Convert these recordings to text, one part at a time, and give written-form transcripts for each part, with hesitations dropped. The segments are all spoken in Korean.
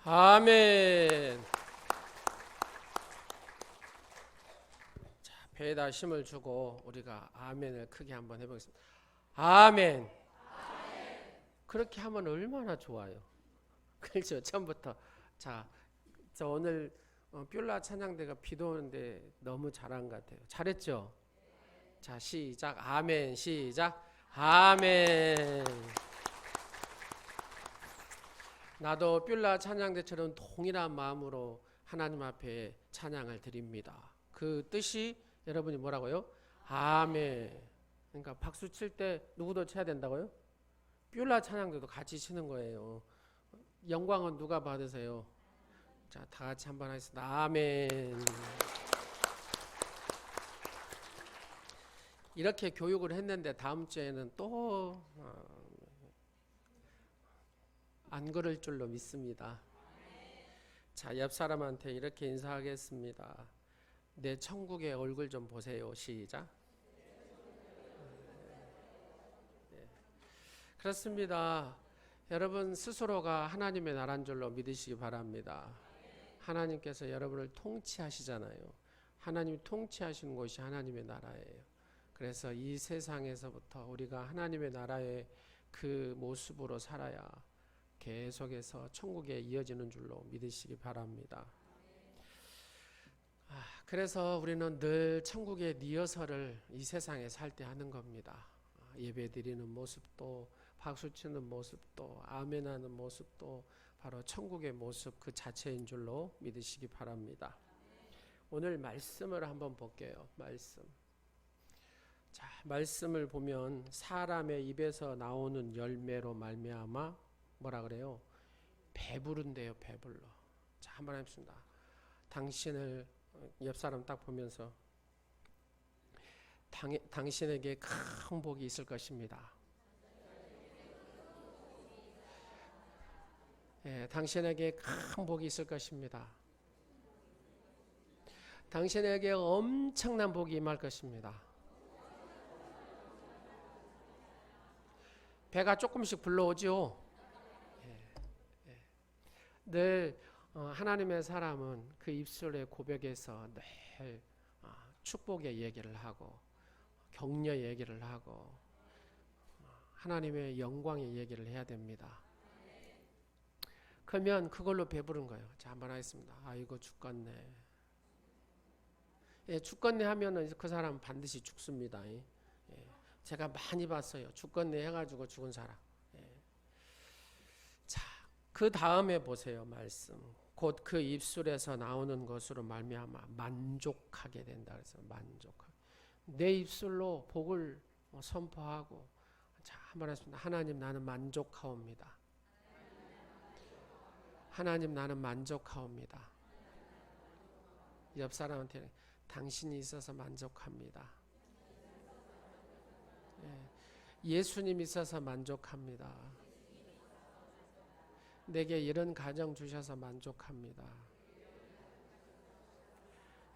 아멘. 자, 배에다 힘을 주고 우리가 아멘을 크게 한번 해보겠습니다. 아멘. 그렇게 하면 얼마나 좋아요. 그렇죠. 처음부터. 자, 저 오늘 뷸라 찬양대가 비도 오는데 너무 잘한 것 같아요. 잘했죠? 자, 시작. 아멘. 시작. 아멘. 나도 뷸라 찬양대처럼 동일한 마음으로 하나님 앞에 찬양을 드립니다. 그 뜻이 여러분이 뭐라고요? 아멘. 그러니까 박수 칠 때 누구도 쳐야 된다고요? 뷸라 찬양대도 같이 치는 거예요. 영광은 누가 받으세요? 자, 다 같이 한번 하겠습니다. 아멘. 이렇게 교육을 했는데 다음 주에는 또 안 그럴 줄로 믿습니다. 자, 옆 사람한테 이렇게 인사하겠습니다. 내 천국의 얼굴 좀 보세요. 시작. 네. 그렇습니다. 여러분 스스로가 하나님의 나라인 줄로 믿으시기 바랍니다. 하나님께서 여러분을 통치하시잖아요. 하나님이 통치하시는 곳이 하나님의 나라예요. 그래서 이 세상에서부터 우리가 하나님의 나라의 그 모습으로 살아야 계속해서 천국에 이어지는 줄로 믿으시기 바랍니다. 그래서 우리는 늘 천국의 리허설을 이 세상에 살 때 하는 겁니다. 예배 드리는 모습도, 박수 치는 모습도, 아멘하는 모습도 바로 천국의 모습 그 자체인 줄로 믿으시기 바랍니다. 오늘 말씀을 한번 볼게요. 말씀. 자, 말씀을 보면 사람의 입에서 나오는 열매로 말미암아 뭐라 그래요? 배부른데요, 배불러. 자, 한번 해봅시다. 당신을 옆 사람 딱 보면서 당신에게 큰 복이 있을 것입니다. 예, 당신에게 큰 복이 있을 것입니다. 당신에게 엄청난 복이 임할 것입니다. 배가 조금씩 불러오죠. 늘 하나님의 사람은 그 입술의 고백에서 늘 축복의 얘기를 하고 격려 얘기를 하고 하나님의 영광의 얘기를 해야 됩니다. 그러면 그걸로 배부른 거예요. 자, 한번 하겠습니다. 아이고 죽겠네. 예, 죽겠네 하면은 그 사람은 반드시 죽습니다. 예, 제가 많이 봤어요. 죽겠네 해가지고 죽은 사람. 그 다음에 보세요. 말씀. 곧 그 입술에서 나오는 것으로 말미암아 만족하게 된다. 그래서 만족하게. 내 입술로 복을 선포하고. 자, 한번 하겠습니다. 하나님 나는 만족하옵니다. 하나님 나는 만족하옵니다. 옆 사람한테 당신이 있어서 만족합니다. 예수님 있어서 만족합니다. 내게 이런 가정 주셔서 만족합니다.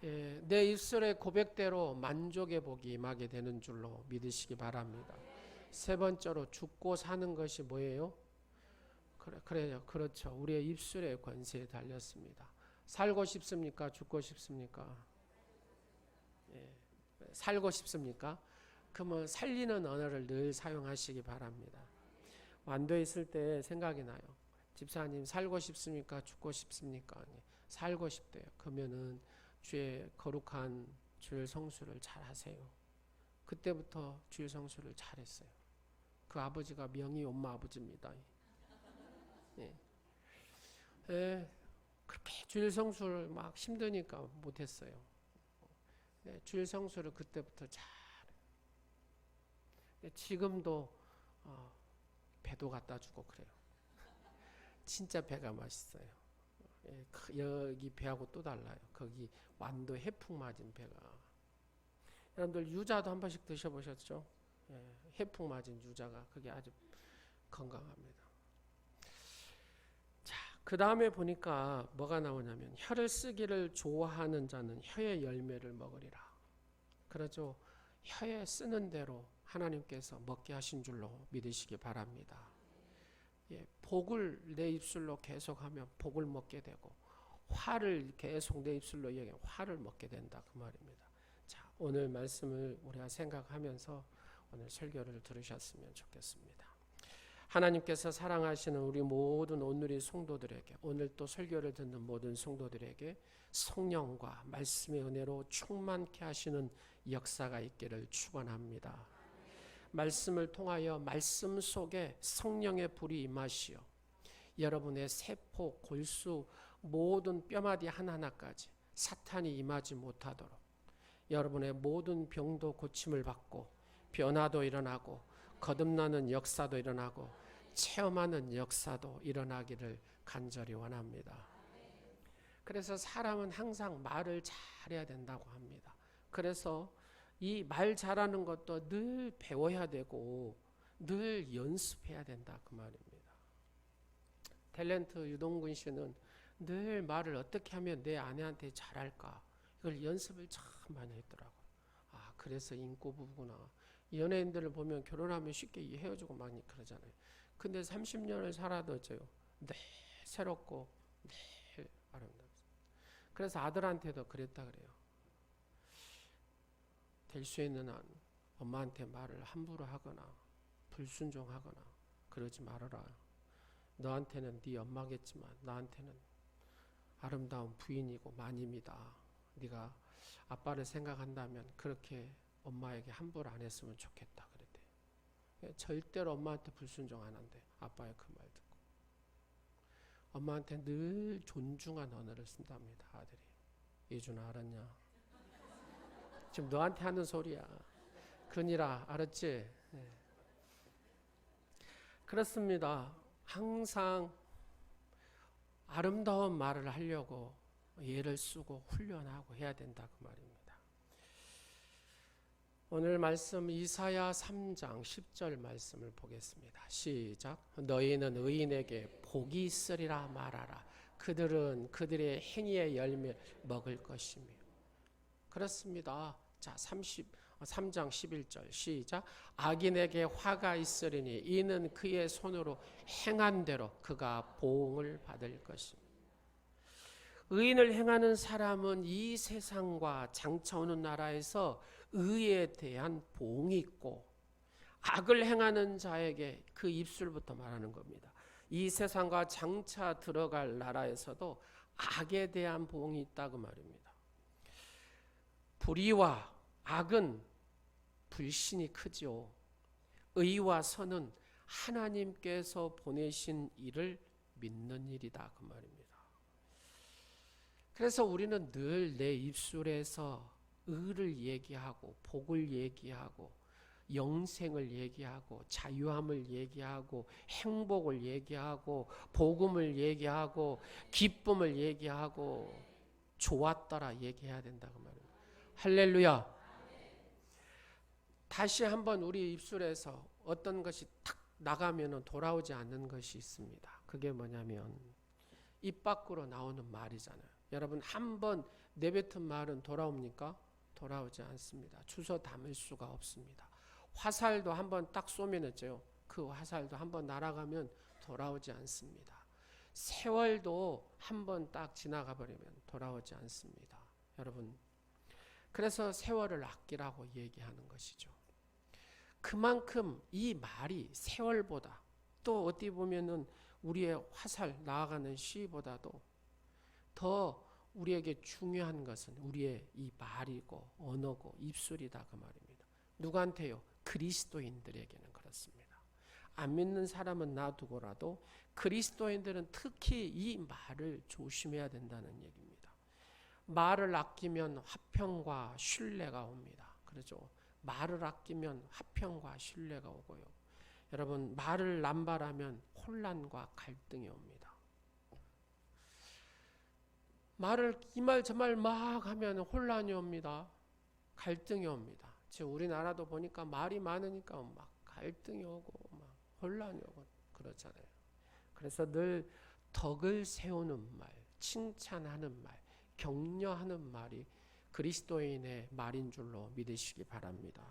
예, 내 입술의 고백대로 만족의 복이 임하게 되는 줄로 믿으시기 바랍니다. 세 번째로 죽고 사는 것이 뭐예요? 그래요. 그렇죠. 우리의 입술의 권세에 달렸습니다. 살고 싶습니까? 죽고 싶습니까? 예, 살고 싶습니까? 그러면 살리는 언어를 늘 사용하시기 바랍니다. 완도에 있을 때 생각이 나요. 집사님 살고 싶습니까? 죽고 싶습니까? 살고 싶대요. 그러면은 주의 거룩한 주일 성수를 잘 하세요. 그때부터 주일 성수를 잘했어요. 그 아버지가 명의 엄마 아버지입니다. 예. 예. 그렇게 주일 성수를 막 힘드니까 못했어요. 예. 주일 성수를 그때부터 잘해요. 예. 지금도 배도 갖다 주고 그래요. 진짜 배가 맛있어요. 예, 여기 배하고 또 달라요. 거기 완도 해풍 맞은 배가. 여러분들 유자도 한 번씩 드셔보셨죠? 예, 해풍 맞은 유자가 그게 아주 건강합니다. 자, 그 다음에 보니까 뭐가 나오냐면 혀를 쓰기를 좋아하는 자는 혀의 열매를 먹으리라. 그러죠. 혀에 쓰는 대로 하나님께서 먹게 하신 줄로 믿으시기 바랍니다. 복을 내 입술로 계속하면 복을 먹게 되고 화를 계속 내 입술로 얘기하면 화를 먹게 된다 그 말입니다. 자, 오늘 말씀을 우리가 생각하면서 오늘 설교를 들으셨으면 좋겠습니다. 하나님께서 사랑하시는 우리 모든 온누리 성도들에게, 오늘 또 설교를 듣는 모든 성도들에게 성령과 말씀의 은혜로 충만케 하시는 역사가 있기를 축원합니다. 말씀을 통하여 말씀 속에 성령의 불이 임하시어 여러분의 세포, 골수, 모든 뼈마디 하나하나까지 사탄이 임하지 못하도록 여러분의 모든 병도 고침을 받고 변화도 일어나고 거듭나는 역사도 일어나고 체험하는 역사도 일어나기를 간절히 원합니다. 그래서 사람은 항상 말을 잘해야 된다고 합니다. 그래서 이 말 잘하는 것도 늘 배워야 되고 늘 연습해야 된다 그 말입니다. 탤런트 유동근 씨는 늘 말을 어떻게 하면 내 아내한테 잘할까 이걸 연습을 참 많이 했더라고요. 아, 그래서 인고 부부구나. 연예인들을 보면 결혼하면 쉽게 헤어지고 막 그러잖아요. 근데 30년을 살아도 늘 새롭고 늘 아름답습니다. 그래서 아들한테도 그랬다 그래요. 될 수 있는 한 엄마한테 말을 함부로 하거나 불순종하거나 그러지 말아라. 너한테는 네 엄마겠지만 나한테는 아름다운 부인이고 마님이다. 네가 아빠를 생각한다면 그렇게 엄마에게 함부로 안 했으면 좋겠다 그랬대요. 절대로 엄마한테 불순종 안 한대. 아빠의 그 말 듣고. 엄마한테 늘 존중한 언어를 쓴답니다. 아들이. 예준아 알았냐? 지금 너한테 하는 소리야. 그니라 알았지? 네. 그렇습니다. 항상 아름다운 말을 하려고 예를 쓰고 훈련하고 해야 된다 그 말입니다. 오늘 말씀 이사야 3장 10절 말씀을 보겠습니다. 시작. 너희는 의인에게 복이 있으리라 말하라. 그들은 그들의 행위의 열매 먹을 것이며. 그렇습니다. 자, 3장 11절 시작. 악인에게 화가 있으리니 이는 그의 손으로 행한 대로 그가 보응을 받을 것입니다. 의인을 행하는 사람은 이 세상과 장차 오는 나라에서 의에 대한 보응이 있고, 악을 행하는 자에게 그 입술부터 말하는 겁니다. 이 세상과 장차 들어갈 나라에서도 악에 대한 보응이 있다고 말입니다. 불의와 악은 불신이 크죠. 의와 선은 하나님께서 보내신 일을 믿는 일이다 그 말입니다. 그래서 우리는 늘 내 입술에서 의를 얘기하고 복을 얘기하고 영생을 얘기하고 자유함을 얘기하고 행복을 얘기하고 복음을 얘기하고 기쁨을 얘기하고 좋았더라 얘기해야 된다 그 말입니다. 할렐루야. 다시 한번 우리 입술에서 어떤 것이 탁 나가면 돌아오지 않는 것이 있습니다. 그게 뭐냐면 입 밖으로 나오는 말이잖아요. 여러분 한번 내뱉은 말은 돌아옵니까? 돌아오지 않습니다. 주워 담을 수가 없습니다. 화살도 한번 딱 쏘면 했죠. 그 화살도 한번 날아가면 돌아오지 않습니다. 세월도 한번 딱 지나가 버리면 돌아오지 않습니다. 여러분, 그래서 세월을 아끼라고 얘기하는 것이죠. 그만큼 이 말이 세월보다 또 어떻게 보면은 우리의 화살 나아가는 시보다도 더 우리에게 중요한 것은 우리의 이 말이고 언어고 입술이다 그 말입니다. 누구한테요? 그리스도인들에게는 그렇습니다. 안 믿는 사람은 놔두고라도 그리스도인들은 특히 이 말을 조심해야 된다는 얘기입니다. 말을 아끼면 화평과 신뢰가 옵니다. 그렇죠? 말을 아끼면 화평과 신뢰가 오고요. 여러분 말을 남발하면 혼란과 갈등이 옵니다. 말을 이 말 저 말 막 하면 혼란이 옵니다. 갈등이 옵니다. 지금 우리나라도 보니까 말이 많으니까 막 갈등이 오고 막 혼란이 오고 그렇잖아요. 그래서 늘 덕을 세우는 말, 칭찬하는 말, 격려하는 말이 그리스도인의 말인 줄로 믿으시기 바랍니다.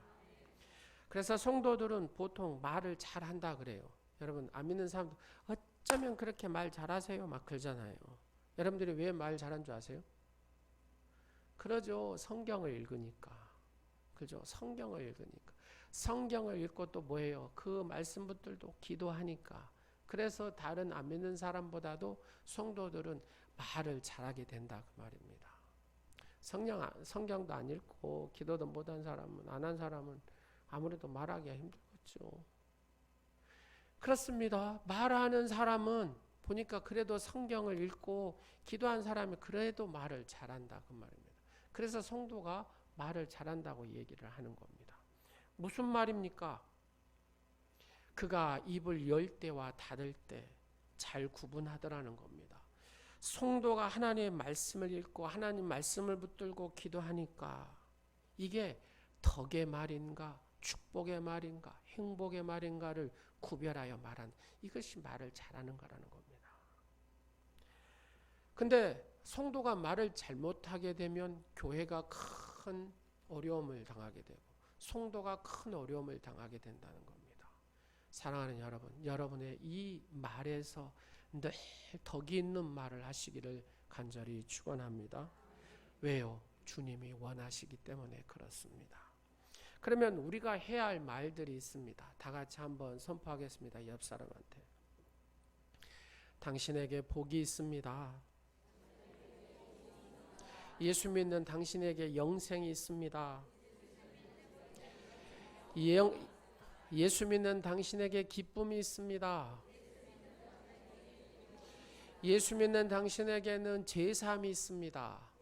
그래서 성도들은 보통 말을 잘한다 그래요. 여러분 안 믿는 사람도 어쩌면 그렇게 말 잘하세요 막 그러잖아요. 여러분들이 왜 말 잘한 줄 아세요? 그러죠. 성경을 읽으니까. 그죠? 성경을 읽으니까. 성경을 읽고 또 뭐예요? 그 말씀들도 기도하니까. 그래서 다른 안 믿는 사람보다도 성도들은 말을 잘하게 된다 그 말입니다. 성경도 안 읽고 기도도 못한 사람은, 안 한 사람은 아무래도 말하기가 힘들겠죠. 그렇습니다. 말하는 사람은 보니까 그래도 성경을 읽고 기도한 사람이 그래도 말을 잘한다 그 말입니다. 그래서 성도가 말을 잘한다고 얘기를 하는 겁니다. 무슨 말입니까? 그가 입을 열 때와 닫을 때 잘 구분하더라는 겁니다. 성도가 하나님의 말씀을 읽고 하나님 말씀을 붙들고 기도하니까 이게 덕의 말인가 축복의 말인가 행복의 말인가를 구별하여 말한, 이것이 말을 잘하는 거라는 겁니다. 근데 성도가 말을 잘못하게 되면 교회가 큰 어려움을 당하게 되고 성도가 큰 어려움을 당하게 된다는 겁니다. 사랑하는 여러분, 여러분의 이 말에서 늘 덕이 있는 말을 하시기를 간절히 축원합니다. 왜요? 주님이 원하시기 때문에 그렇습니다. 그러면 우리가 해야 할 말들이 있습니다. 다 같이 한번 선포하겠습니다. 옆 사람한테. 당신에게 복이 있습니다. 예수 믿는 당신에게 영생이 있습니다. 예수 믿는 당신에게 기쁨이 있습니다. 예수 믿는 당신에게는 제사함이 있습니다.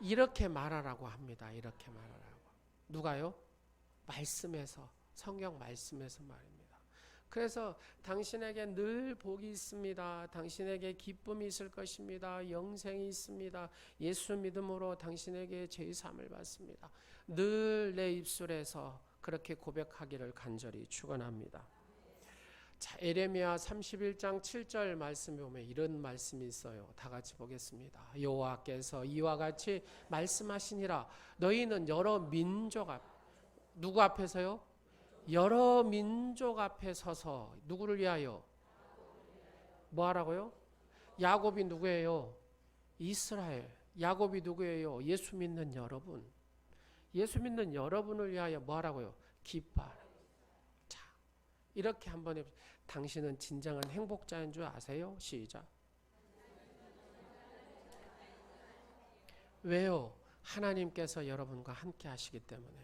이렇게 말하라고 합니다. 이렇게 말하라고. 누가요? 말씀에서, 성경 말씀에서 말입니다. 그래서 당신에게 늘 복이 있습니다. 당신에게 기쁨이 있을 것입니다. 영생이 있습니다. 예수 믿음으로 당신에게 제사함을 받습니다. 늘 내 입술에서 그렇게 고백하기를 간절히 축원합니다. 자, 에레미야 31장 7절 말씀에 보면 이런 말씀이 있어요. 다 같이 보겠습니다. 여호와께서 이와 같이 말씀하시니라. 너희는 여러 민족 앞, 누구 앞에서요? 여러 민족 앞에 서서 누구를 위하여? 뭐 하라고요? 야곱이 누구예요? 이스라엘. 야곱이 누구예요? 예수 믿는 여러분. 예수 믿는 여러분을 위하여 뭐 하라고요? 기뻐하라. 자, 이렇게 한번 해보세요. 당신은 진정한 행복자인 줄 아세요? 시작. 왜요? 하나님께서 여러분과 함께 하시기 때문에.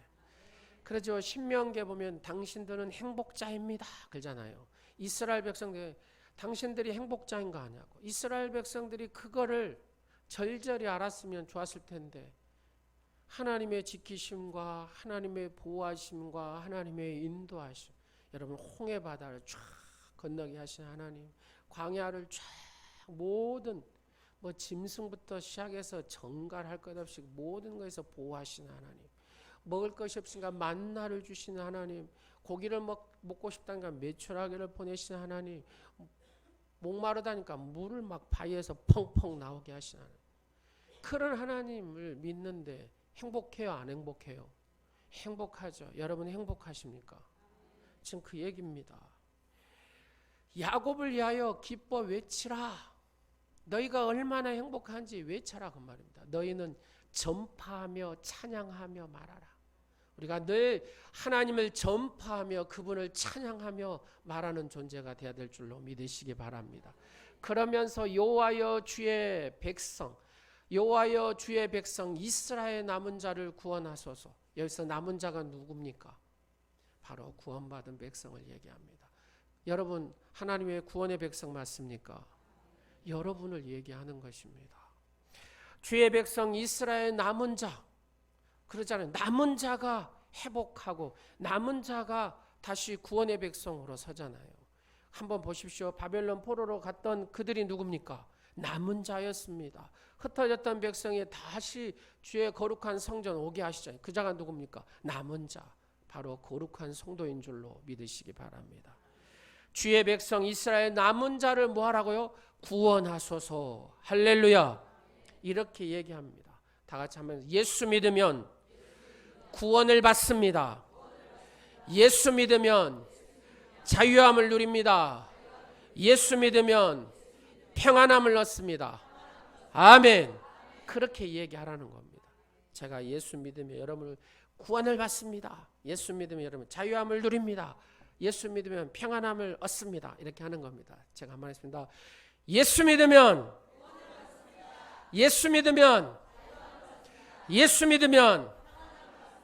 그렇죠. 신명기에 보면 당신들은 행복자입니다. 그러잖아요. 이스라엘 백성들, 당신들이 행복자인 거 아냐고. 이스라엘 백성들이 그거를 절절히 알았으면 좋았을 텐데 하나님의 지키심과 하나님의 보호하심과 하나님의 인도하심, 여러분 홍해 바다를 쫙 건너게 하신 하나님, 광야를 쫙 모든 뭐 짐승부터 시작해서 정갈할 것 없이 모든 것에서 보호하신 하나님, 먹을 것이 없으니까 만나를 주시는 하나님, 고기를 먹고 싶다니까 메추라기를 보내시는 하나님, 목마르다니까 물을 막 바위에서 펑펑 나오게 하시는 하나님, 그런 하나님을 믿는데 행복해요? 안 행복해요? 행복하죠. 여러분 행복하십니까? 지금 그 얘기입니다. 야곱을 위하여 기뻐 외치라. 너희가 얼마나 행복한지 외쳐라 그 말입니다. 너희는 전파하며 찬양하며 말하라. 우리가 늘 하나님을 전파하며 그분을 찬양하며 말하는 존재가 되어야 될 줄로 믿으시기 바랍니다. 그러면서 여호와여 주의 백성, 여호와여 주의 백성 이스라엘 남은 자를 구원하소서. 여기서 남은 자가 누굽니까? 바로 구원받은 백성을 얘기합니다. 여러분 하나님의 구원의 백성 맞습니까? 여러분을 얘기하는 것입니다. 주의 백성 이스라엘 남은 자, 그러잖아요. 남은 자가 회복하고 남은 자가 다시 구원의 백성으로 서잖아요. 한번 보십시오. 바벨론 포로로 갔던 그들이 누굽니까? 남은 자였습니다. 흩어졌던 백성이 다시 주의 거룩한 성전 오게 하시잖아요. 그 자가 누굽니까? 남은 자, 바로 거룩한 성도인 줄로 믿으시기 바랍니다. 주의 백성 이스라엘 남은 자를 뭐 하라고요? 구원하소서. 할렐루야. 이렇게 얘기합니다. 다 같이 하면 예수 믿으면 구원을 받습니다. 예수 믿으면 자유함을 누립니다. 예수 믿으면 평안함을 얻습니다. 아멘. 그렇게 얘기하라는 겁니다. 제가 예수 믿으면 여러분을 구원을 받습니다. 예수 믿으면 여러분 자유함을 누립니다. 예수 믿으면 평안함을 얻습니다. 이렇게 하는 겁니다. 제가 한번 했습니다. 예수 믿으면 예수 믿으면 예수 믿으면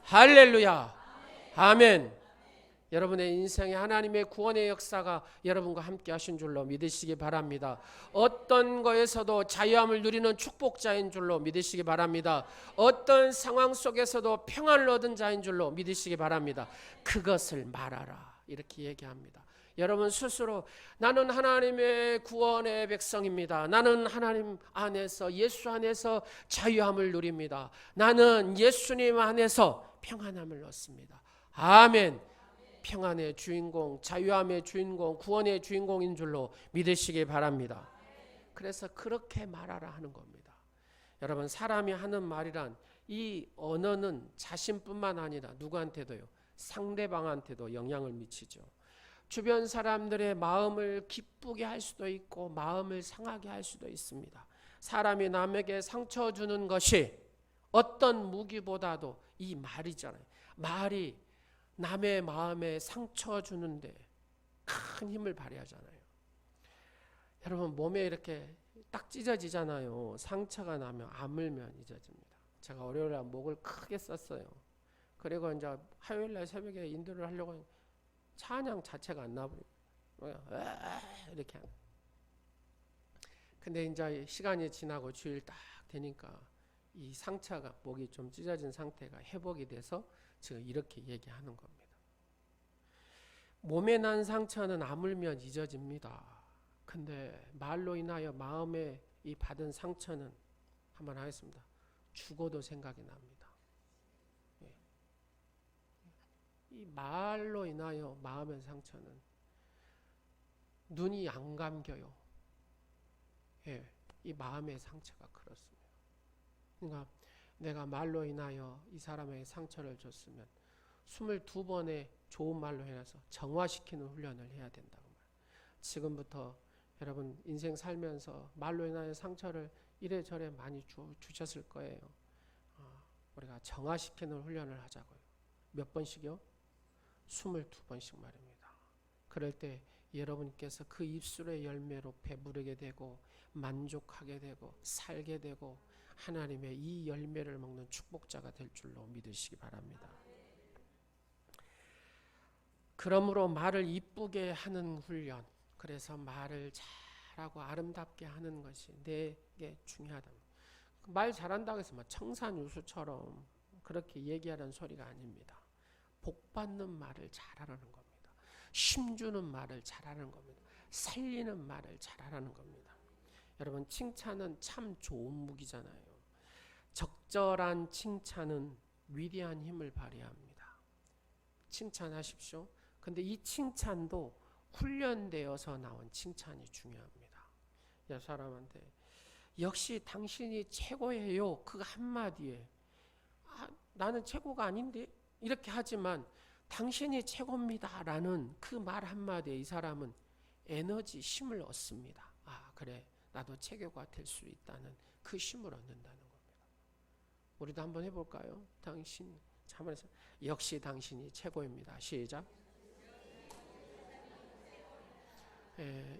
할렐루야. 아멘. 여러분의 인생에 하나님의 구원의 역사가 여러분과 함께 하신 줄로 믿으시기 바랍니다. 어떤 거에서도 자유함을 누리는 축복자인 줄로 믿으시기 바랍니다. 어떤 상황 속에서도 평안을 얻은 자인 줄로 믿으시기 바랍니다. 그것을 말하라. 이렇게 얘기합니다. 여러분 스스로 나는 하나님의 구원의 백성입니다. 나는 하나님 안에서 예수 안에서 자유함을 누립니다. 나는 예수님 안에서 평안함을 얻습니다. 아멘. 평안의 주인공, 자유함의 주인공, 구원의 주인공인 줄로 믿으시기 바랍니다. 그래서 그렇게 말하라 하는 겁니다. 여러분 사람이 하는 말이란 이 언어는 자신뿐만 아니라 누구한테도요, 상대방한테도 영향을 미치죠. 주변 사람들의 마음을 기쁘게 할 수도 있고 마음을 상하게 할 수도 있습니다. 사람이 남에게 상처 주는 것이 어떤 무기보다도 이 말이잖아요. 말이 남의 마음에 상처 주는데 큰 힘을 발휘하잖아요. 여러분 몸에 이렇게 딱 찢어지잖아요. 상처가 나면 아물면 잊어집니다. 제가 월요일날 목을 크게 썼어요. 그리고 이제 화요일날 새벽에 인도를 하려고 하니까 찬양 자체가 안 나버리고 이렇게 하는. 근데 이제 시간이 지나고 주일 딱 되니까 이 상처가 목이 좀 찢어진 상태가 회복이 돼서 지금 이렇게 얘기하는 겁니다. 몸에 난 상처는 아물면 잊어집니다. 근데 말로 인하여 마음에 이 받은 상처는 한번 하겠습니다. 죽어도 생각이 납니다. 이 말로 인하여 마음의 상처는 눈이 안 감겨요. 이 마음의 상처가 그렇습니다. 그러니까 내가 말로 인하여 이 사람에게 상처를 줬으면 22번의 좋은 말로 해서 정화시키는 훈련을 해야 된다고 말해요. 지금부터 여러분 인생 살면서 말로 인하여 상처를 이래저래 많이 주셨을 거예요. 우리가 정화시키는 훈련을 하자고요. 몇 번씩요? 22번씩 말입니다. 그럴 때 여러분께서 그 입술의 열매로 배부르게 되고 만족하게 되고 살게 되고 하나님의 이 열매를 먹는 축복자가 될 줄로 믿으시기 바랍니다. 그러므로 말을 이쁘게 하는 훈련, 그래서 말을 잘하고 아름답게 하는 것이 내게 중요하다. 말 잘한다고 해서 청산유수처럼 그렇게 얘기하는 소리가 아닙니다. 복받는 말을 잘하라는 겁니다. 힘주는 말을 잘하는 겁니다. 살리는 말을 잘하라는 겁니다. 여러분 칭찬은 참 좋은 무기잖아요. 적절한 칭찬은 위대한 힘을 발휘합니다. 칭찬하십시오. 근데 이 칭찬도 훈련되어서 나온 칭찬이 중요합니다. 야 사람한테 역시 당신이 최고예요. 그 한마디에 나는 최고가 아닌데 이렇게 하지만 당신이 최고입니다 라는 그 말 한마디에 이 사람은 에너지 힘을 얻습니다. 그래 나도 최고가 될 수 있다는 그 힘을 얻는다는 겁니다. 우리도 한번 해볼까요? 당신 참말해서 역시 당신이 최고입니다. 시작.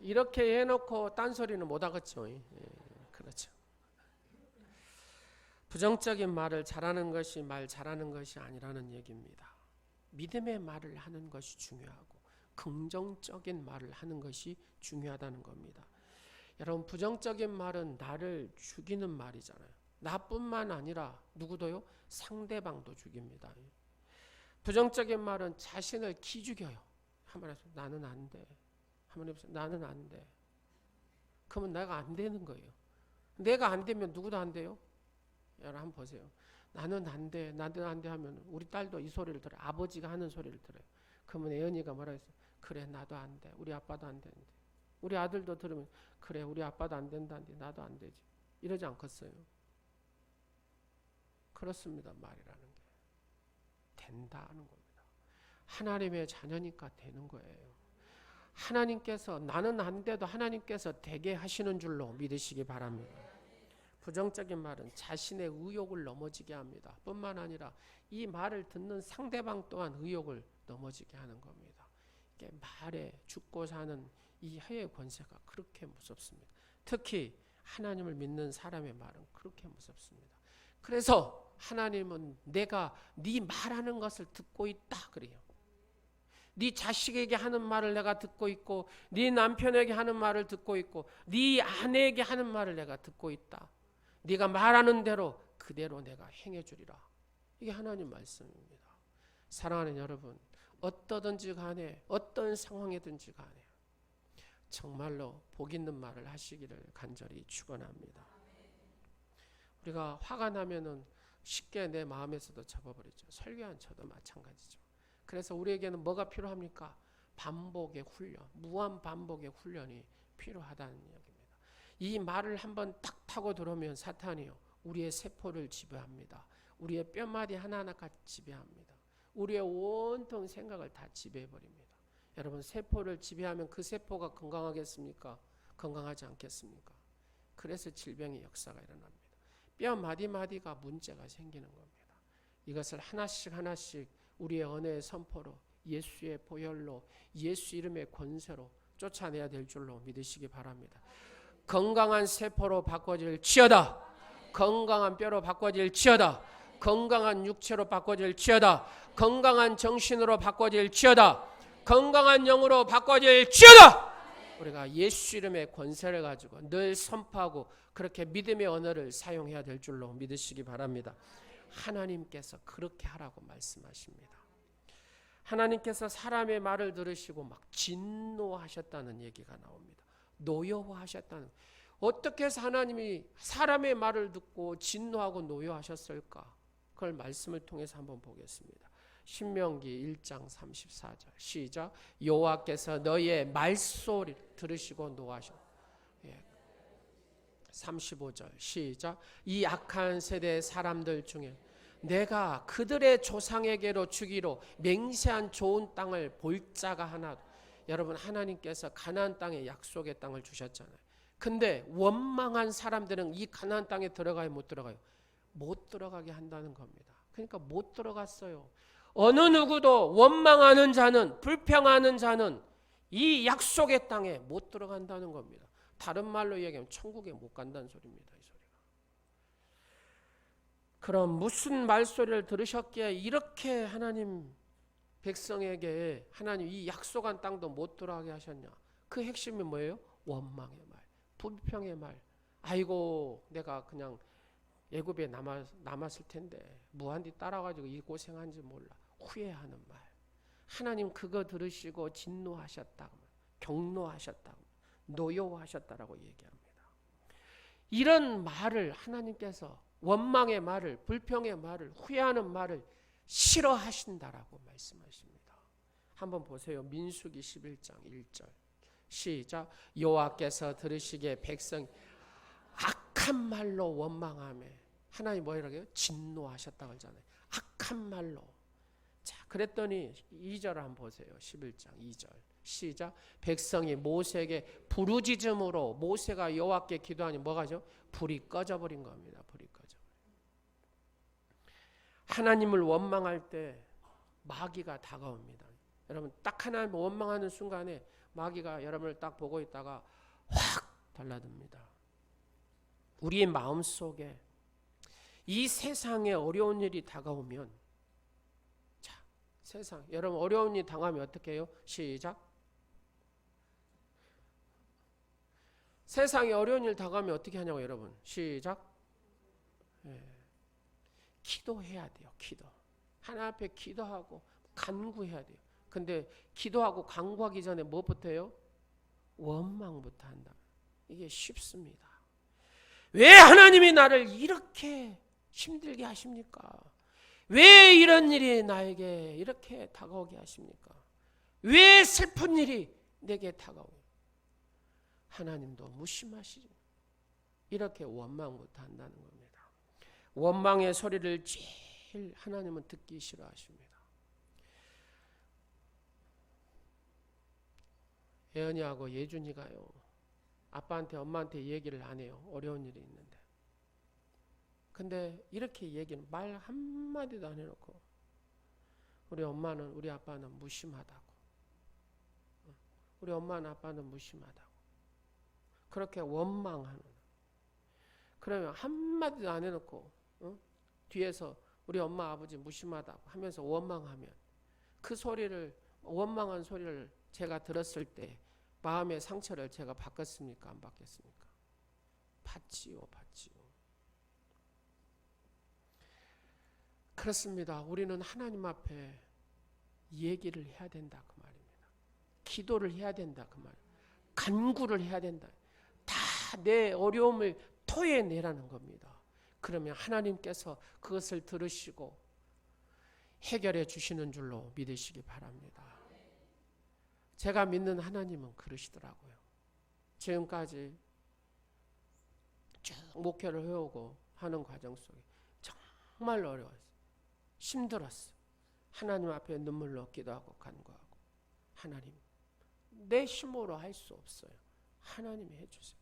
이렇게 해놓고 딴소리는 못하겠죠. 그렇죠. 부정적인 말을 잘하는 것이 말 잘하는 것이 아니라는 얘기입니다. 믿음의 말을 하는 것이 중요하고 긍정적인 말을 하는 것이 중요하다는 겁니다. 여러분 부정적인 말은 나를 죽이는 말이잖아요. 나뿐만 아니라 누구도요? 상대방도 죽입니다. 부정적인 말은 자신을 기죽여요. 한번 해서 나는 안 돼. 한번 해보세요. 나는 안 돼. 그러면 내가 안 되는 거예요. 내가 안 되면 누구도 안 돼요? 여러분 한번 보세요. 나는 안 돼. 나는 안 돼 하면 우리 딸도 이 소리를 들어요. 아버지가 하는 소리를 들어요. 그러면 애연이가 뭐라 했어요? 그래 나도 안 돼. 우리 아빠도 안 되는데. 우리 아들도 들으면 그래 우리 아빠도 안 된다는데 나도 안 되지. 이러지 않겠어요? 그렇습니다. 말이라는 게 된다 하는 겁니다. 하나님의 자녀니까 되는 거예요. 하나님께서 나는 안 돼도 하나님께서 되게 하시는 줄로 믿으시기 바랍니다. 부정적인 말은 자신의 의욕을 넘어지게 합니다. 뿐만 아니라 이 말을 듣는 상대방 또한 의욕을 넘어지게 하는 겁니다. 이게 말에 죽고 사는 이 혀의 권세가 그렇게 무섭습니다. 특히 하나님을 믿는 사람의 말은 그렇게 무섭습니다. 그래서 하나님은 내가 네 말하는 것을 듣고 있다 그래요. 네 자식에게 하는 말을 내가 듣고 있고, 네 남편에게 하는 말을 듣고 있고, 네 아내에게 하는 말을 내가 듣고 있다. 네가 말하는 대로 그대로 내가 행해주리라. 이게 하나님 말씀입니다. 사랑하는 여러분, 어떠든지 간에 어떤 상황이든지 간에 정말로 복 있는 말을 하시기를 간절히 축원합니다. 우리가 화가 나면은 쉽게 내 마음에서도 접어버리죠. 설교한 저도 마찬가지죠. 그래서 우리에게는 뭐가 필요합니까? 반복의 훈련, 무한 반복의 훈련이 필요하다는 이야기입니다. 이 말을 한번 딱 타고 들어오면 사탄이요, 우리의 세포를 지배합니다. 우리의 뼈마디 하나하나까지 지배합니다. 우리의 온통 생각을 다 지배해버립니다. 여러분, 세포를 지배하면 그 세포가 건강하겠습니까? 건강하지 않겠습니까? 그래서 질병의 역사가 일어납니다. 뼈 마디마디가 문제가 생기는 겁니다. 이것을 하나씩 하나씩 우리의 언어의 선포로, 예수의 보혈로, 예수 이름의 권세로 쫓아내야 될 줄로 믿으시기 바랍니다. 건강한 세포로 바꿔질 지어다. 건강한 뼈로 바꿔질 지어다. 건강한 육체로 바꿔질 지어다. 건강한 정신으로 바꿔질 지어다. 건강한 영으로 바꿔질 지어다. 우리가 예수 이름의 권세를 가지고 늘 선포하고 그렇게 믿음의 언어를 사용해야 될 줄로 믿으시기 바랍니다. 하나님께서 그렇게 하라고 말씀하십니다. 하나님께서 사람의 말을 들으시고 막 진노하셨다는 얘기가 나옵니다. 노여워하셨다는. 어떻게 해서 하나님이 사람의 말을 듣고 진노하고 노여하셨을까? 그걸 말씀을 통해서 한번 보겠습니다. 신명기 1장 34절 시작. 여호와께서 너희의 말소리를 들으시고 노하셨다. 35절 시작. 이 악한 세대의 사람들 중에 내가 그들의 조상에게로 주기로 맹세한 좋은 땅을 볼 자가 하나도. 여러분, 하나님께서 가나안 땅에 약속의 땅을 주셨잖아요. 근데 원망한 사람들은 이 가나안 땅에 들어가요, 못 들어가요? 못 들어가게 한다는 겁니다. 그러니까 못 들어갔어요. 어느 누구도 원망하는 자는, 불평하는 자는 이 약속의 땅에 못 들어간다는 겁니다. 다른 말로 얘기하면 천국에 못 간다는 소리입니다. 이 소리가. 그럼 무슨 말소리를 들으셨기에 이렇게 하나님 백성에게 하나님 이 약속한 땅도 못 들어가게 하셨냐? 그 핵심이 뭐예요? 원망의 말, 불평의 말. 아이고 내가 그냥 애굽에 남았을 텐데 무한디 따라가지고 이 고생한지 몰라. 후회하는 말. 하나님 그거 들으시고 진노하셨다고, 경노하셨다고, 노여워하셨다라고 얘기합니다. 이런 말을 하나님께서 원망의 말을, 불평의 말을, 후회하는 말을 싫어하신다라고 말씀하십니다. 한번 보세요. 민수기 11장 1절 시작. 여호와께서 들으시기에 백성이 악한 말로 원망하며, 하나님 뭐라고 해요? 진노하셨다고 하잖아요. 악한 말로. 자, 그랬더니 2절을 한번 보세요. 11장 2절 시작. 백성이 모세에게 부르짖음으로 모세가 여호와께 기도하니 뭐가 하죠? 불이 꺼져버린 겁니다. 불이 꺼져버린. 하나님을 원망할 때 마귀가 다가옵니다. 여러분, 딱 하나님 원망하는 순간에 마귀가 여러분을 딱 보고 있다가 확 달라듭니다. 우리의 마음속에 이 세상에 어려운 일이 다가오면, 자, 세상 여러분 어려운 일이 당하면 어떻게 해요? 시작. 세상에 어려운 일 다가오면 어떻게 하냐고 여러분. 시작. 기도해야 돼요. 기도. 하나님 앞에 기도하고 간구해야 돼요. 근데 기도하고 간구하기 전에 무엇부터 해요? 원망부터 한다. 이게 쉽습니다. 왜 하나님이 나를 이렇게 힘들게 하십니까? 왜 이런 일이 나에게 이렇게 다가오게 하십니까? 왜 슬픈 일이 내게 다가오게? 하나님도 무심하시죠. 이렇게 원망부터 한다는 겁니다. 원망의 소리를 제일 하나님은 듣기 싫어하십니다. 혜연이하고 예준이가요. 아빠한테 엄마한테 얘기를 안 해요. 어려운 일이 있는데. 근데 이렇게 얘기는 말 한마디도 안 해놓고 우리 엄마는 우리 아빠는 무심하다고. 우리 엄마는 아빠는 무심하다고. 그렇게 원망하는. 그러면 한마디도 안 해놓고 뒤에서 우리 엄마 아버지 무심하다고 하면서 원망하면 그 소리를 원망한 소리를 제가 들었을 때 마음의 상처를 제가 받겠습니까? 안 받겠습니까? 받지요. 그렇습니다. 우리는 하나님 앞에 얘기를 해야 된다 그 말입니다. 기도를 해야 된다 그 말. 간구를 해야 된다. 다 내 어려움을 토해내라는 겁니다. 그러면 하나님께서 그것을 들으시고 해결해 주시는 줄로 믿으시기 바랍니다. 제가 믿는 하나님은 그러시더라고요. 지금까지 쭉 목회를 해오고 하는 과정 속에 정말 어려웠어요. 힘들었어. 하나님 앞에 눈물로 기도하고 간구하고 하나님 내 힘으로 할 수 없어요. 하나님이 해주세요.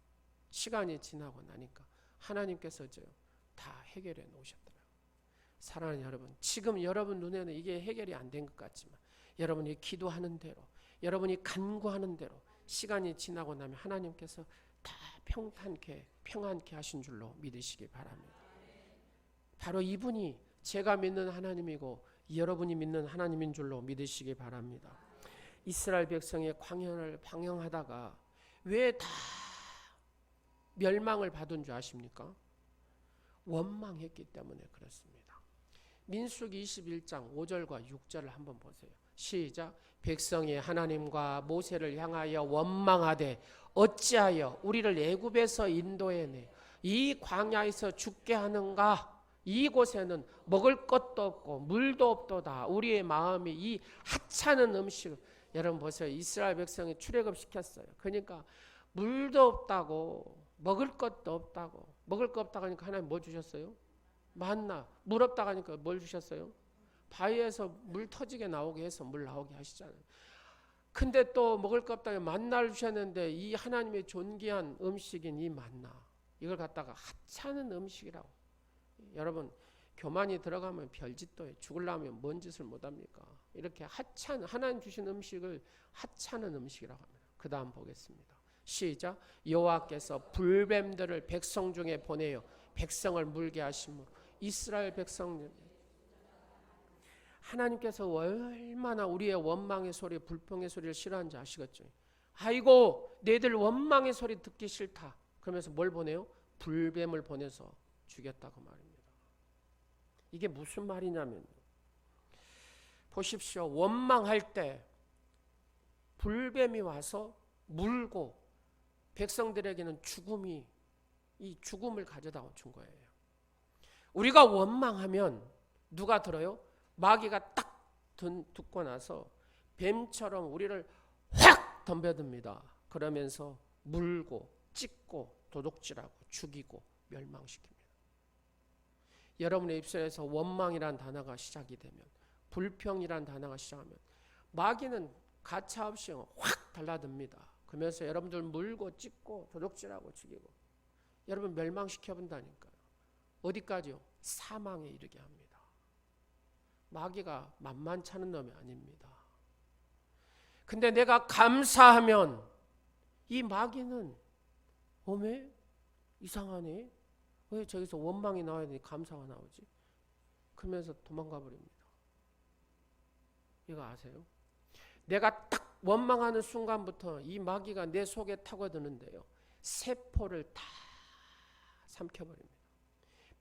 시간이 지나고 나니까 하나님께서 다 해결해 놓으셨더라고요. 사랑하는 여러분, 지금 여러분 눈에는 이게 해결이 안 된 것 같지만 여러분이 기도하는 대로 여러분이 간구하는 대로 시간이 지나고 나면 하나님께서 다 평안케 하신 줄로 믿으시기 바랍니다. 바로 이분이 제가 믿는 하나님이고 여러분이 믿는 하나님인 줄로 믿으시기 바랍니다. 이스라엘 백성의 광야를 방황하다가 왜 다 멸망을 받은 줄 아십니까? 원망했기 때문에 그렇습니다. 민수기 21장 5절과 6절을 한번 보세요. 시작. 백성이 하나님과 모세를 향하여 원망하되 어찌하여 우리를 애굽에서 인도해내 이 광야에서 죽게 하는가? 이곳에는 먹을 것도 없고 물도 없도다. 우리의 마음이 이 하찮은 음식을 여러분 보세요. 이스라엘 백성이 출애굽시켰어요. 그러니까 물도 없다고 먹을 것도 없다고 먹을 거 없다고 하니까 하나님 뭐 주셨어요? 만나. 물 없다고 하니까 뭘 주셨어요? 바위에서 물 터지게 나오게 해서 물 나오게 하시잖아요. 근데 또 먹을 거 없다고 만나를 주셨는데 이 하나님의 존귀한 음식인 이 만나 이걸 갖다가 하찮은 음식이라고. 여러분 교만이 들어가면 별짓도 해. 죽으려면 뭔 짓을 못합니까? 이렇게 하나님 주신 음식을 하찮은 음식이라고 합니다. 그 다음 보겠습니다. 시작. 여호와께서 불뱀들을 백성 중에 보내어 백성을 물게 하시므로 이스라엘 백성 하나님께서 얼마나 우리의 원망의 소리 불평의 소리를 싫어하는지 아시겠죠? 아이고 너희들 원망의 소리 듣기 싫다. 그러면서 뭘 보내요? 불뱀을 보내서 죽였다고 말입니다. 이게 무슨 말이냐면 보십시오. 원망할 때 불뱀이 와서 물고 백성들에게는 이 죽음을 가져다 준 거예요. 우리가 원망하면 누가 들어요? 마귀가 딱 듣고 나서 뱀처럼 우리를 확 덤벼듭니다. 그러면서 물고 찢고 도둑질하고 죽이고 멸망시킵니다. 여러분의 입술에서 원망이란 단어가 시작이 되면 불평이란 단어가 시작하면 마귀는 가차없이 확 달라듭니다. 그러면서 여러분들 물고 찢고 도둑질하고 죽이고 여러분 멸망시켜본다니까요. 어디까지요? 사망에 이르게 합니다. 마귀가 만만찮은 놈이 아닙니다. 근데 내가 감사하면 이 마귀는 어메? 이상하네. 왜 저기서 원망이 나와야 되니 감사가 나오지? 그러면서 도망가 버립니다. 이거 아세요? 내가 딱 원망하는 순간부터 이 마귀가 내 속에 타고드는데요. 세포를 다 삼켜버립니다.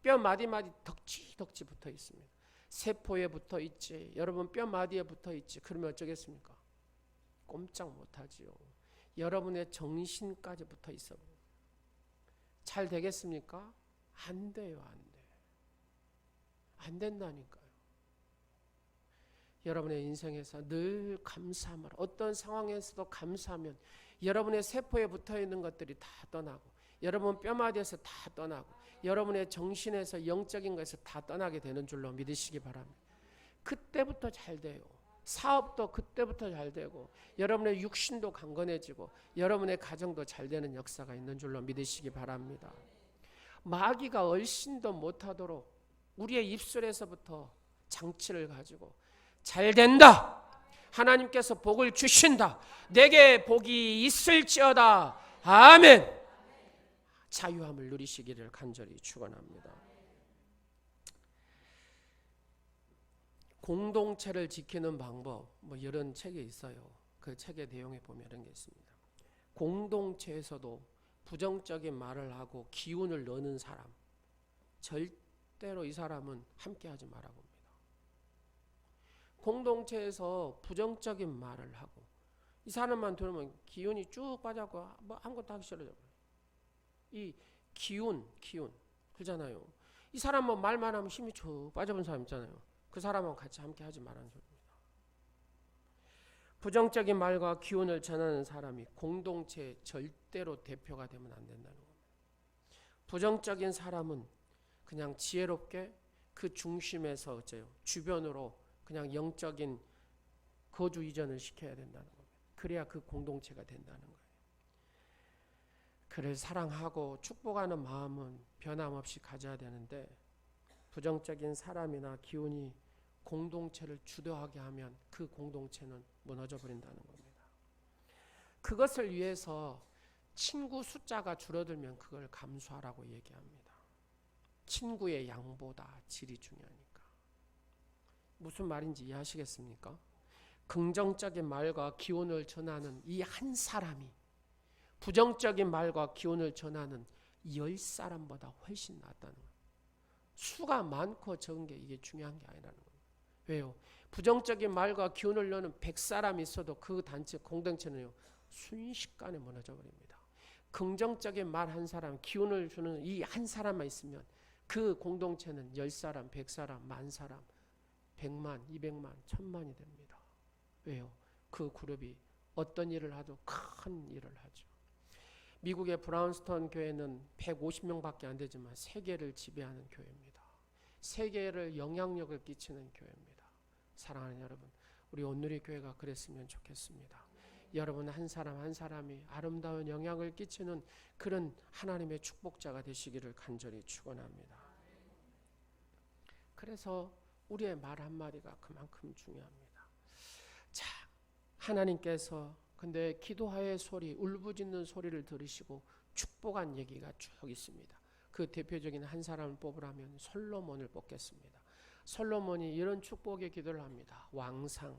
뼈 마디마디 덕지 붙어 있습니다. 세포에 붙어 있지. 여러분 뼈 마디에 붙어 있지. 그러면 어쩌겠습니까? 꼼짝 못하지요. 여러분의 정신까지 붙어 있어. 잘 되겠습니까? 안 돼요. 안 돼. 안 된다니까요. 여러분의 인생에서 늘 감사함을 어떤 상황에서도 감사하면 여러분의 세포에 붙어있는 것들이 다 떠나고 여러분 뼈마디에서 다 떠나고 여러분의 정신에서 영적인 것에서 다 떠나게 되는 줄로 믿으시기 바랍니다. 그때부터 잘 돼요. 사업도 그때부터 잘 되고 여러분의 육신도 강건해지고 여러분의 가정도 잘 되는 역사가 있는 줄로 믿으시기 바랍니다. 마귀가 얼씬도 못하도록 우리의 입술에서부터 장치를 가지고 잘 된다, 하나님께서 복을 주신다, 내게 복이 있을지어다, 아멘, 자유함을 누리시기를 간절히 축원합니다. 공동체를 지키는 방법, 이런 책이 있어요. 그 책의 내용에 보면 이런 게 있습니다. 공동체에서도 부정적인 말을 하고 기운을 넣는 사람, 절대로 이 사람은 함께하지 말아 봅니다. 공동체에서 부정적인 말을 하고 이 사람만 들으면 기운이 쭉 빠져고 아무것도 하기 싫어져요. 이 기운 그러잖아요. 이 사람은 말만 하면 힘이 쭉 빠져본 사람 있잖아요. 그 사람하고 같이 함께하지 말라는 소리입니다. 부정적인 말과 기운을 전하는 사람이 공동체의 절대로 대표가 되면 안 된다는 겁니다. 부정적인 사람은 그냥 지혜롭게 그 중심에서 어째요? 주변으로 그냥 영적인 거주 이전을 시켜야 된다는 겁니다. 그래야 그 공동체가 된다는 거예요. 그를 사랑하고 축복하는 마음은 변함없이 가져야 되는데 부정적인 사람이나 기운이 공동체를 주도하게 하면 그 공동체는 무너져 버린다는 겁니다. 그것을 위해서 친구 숫자가 줄어들면 그걸 감수하라고 얘기합니다. 친구의 양보다 질이 중요하니까. 무슨 말인지 이해하시겠습니까? 긍정적인 말과 기운을 전하는 이 한 사람이 부정적인 말과 기운을 전하는 10사람보다 훨씬 낫다는 거예요. 수가 많고 적은 게 이게 중요한 게 아니라는 거예요. 왜요? 부정적인 말과 기운을 넣는 100사람이 있어도 그 단체 공동체는요 순식간에 무너져 버립니다. 긍정적인 말 한 사람, 기운을 주는 이 한 사람만 있으면 그 공동체는 10사람, 100사람, 10,000사람, 100만, 200만, 1000만이 됩니다. 왜요? 그 그룹이 어떤 일을 하도 큰 일을 하죠. 미국의 브라운스턴 교회는 150명밖에 안 되지만 세계를 지배하는 교회입니다. 세계를 영향력을 끼치는 교회입니다. 사랑하는 여러분, 우리 온누리 교회가 그랬으면 좋겠습니다. 여러분 한 사람 한 사람이 아름다운 영향을 끼치는 그런 하나님의 축복자가 되시기를 간절히 축원합니다. 그래서 우리의 말 한마디가 그만큼 중요합니다. 자, 하나님께서 근데 기도하의 소리, 울부짖는 소리를 들으시고 축복한 얘기가 쭉 있습니다. 그 대표적인 한 사람을 뽑으라면 솔로몬을 뽑겠습니다. 솔로몬이 이런 축복의 기도를 합니다. 왕상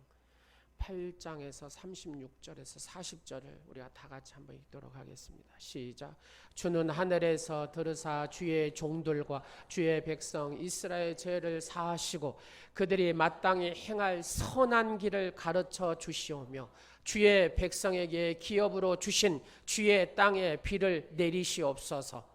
8장에서 36절에서 40절을 우리가 다 같이 한번 읽도록 하겠습니다. 시작. 주는 하늘에서 들으사 주의 종들과 주의 백성 이스라엘 죄를 사하시고 그들이 마땅히 행할 선한 길을 가르쳐 주시오며 주의 백성에게 기업으로 주신 주의 땅에 비를 내리시옵소서.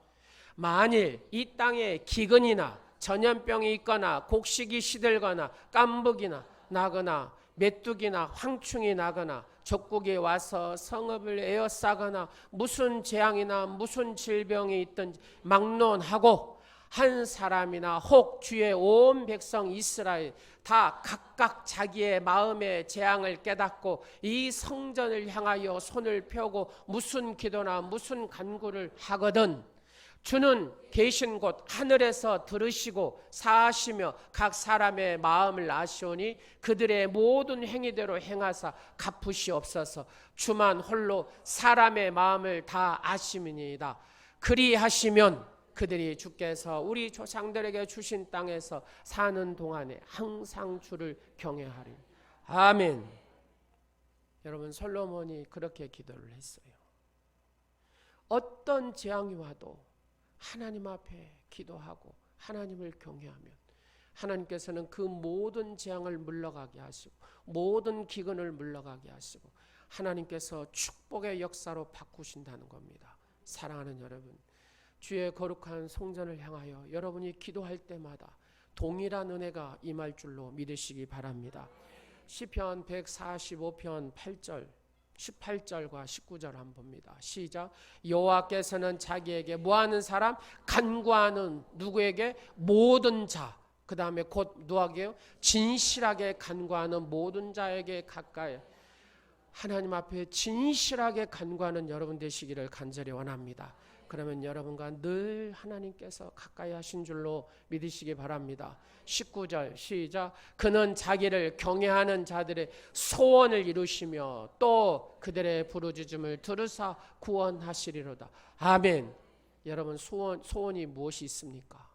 만일 이 땅에 기근이나 전염병이 있거나 곡식이 시들거나 깐북이나 나거나 메뚜기나 황충이 나거나 적국이 와서 성읍을 에워싸거나 무슨 재앙이나 무슨 질병이 있든지 막론하고 한 사람이나 혹 주의 온 백성 이스라엘 다 각각 자기의 마음의 재앙을 깨닫고 이 성전을 향하여 손을 펴고 무슨 기도나 무슨 간구를 하거든 주는 계신 곳 하늘에서 들으시고 사하시며 각 사람의 마음을 아시오니 그들의 모든 행위대로 행하사 갚으시옵소서. 주만 홀로 사람의 마음을 다 아심이니이다. 그리하시면 그들이 주께서 우리 조상들에게 주신 땅에서 사는 동안에 항상 주를 경외하리. 아멘. 여러분 솔로몬이 그렇게 기도를 했어요. 어떤 재앙이 와도 하나님 앞에 기도하고 하나님을 경외하면 하나님께서는 그 모든 재앙을 물러가게 하시고 모든 기근을 물러가게 하시고 하나님께서 축복의 역사로 바꾸신다는 겁니다. 사랑하는 여러분, 주의 거룩한 성전을 향하여 여러분이 기도할 때마다 동일한 은혜가 임할 줄로 믿으시기 바랍니다. 시편 145편 8절 18절과 19절 한번 봅니다. 시작. 여호와께서는 자기에게 뭐하는 사람? 간구하는 누구에게? 모든 자. 그 다음에 곧 누구에게요? 진실하게 간구하는 모든 자에게 가까이. 하나님 앞에 진실하게 간구하는 여러분 되시기를 간절히 원합니다. 그러면 여러분과 늘 하나님께서 가까이 하신 줄로 믿으시기 바랍니다. 19절 시작. 그는 자기를 경외하는 자들의 소원을 이루시며 또 그들의 부르짖음을 들으사 구원하시리로다. 아멘. 여러분 소원이 무엇이 있습니까?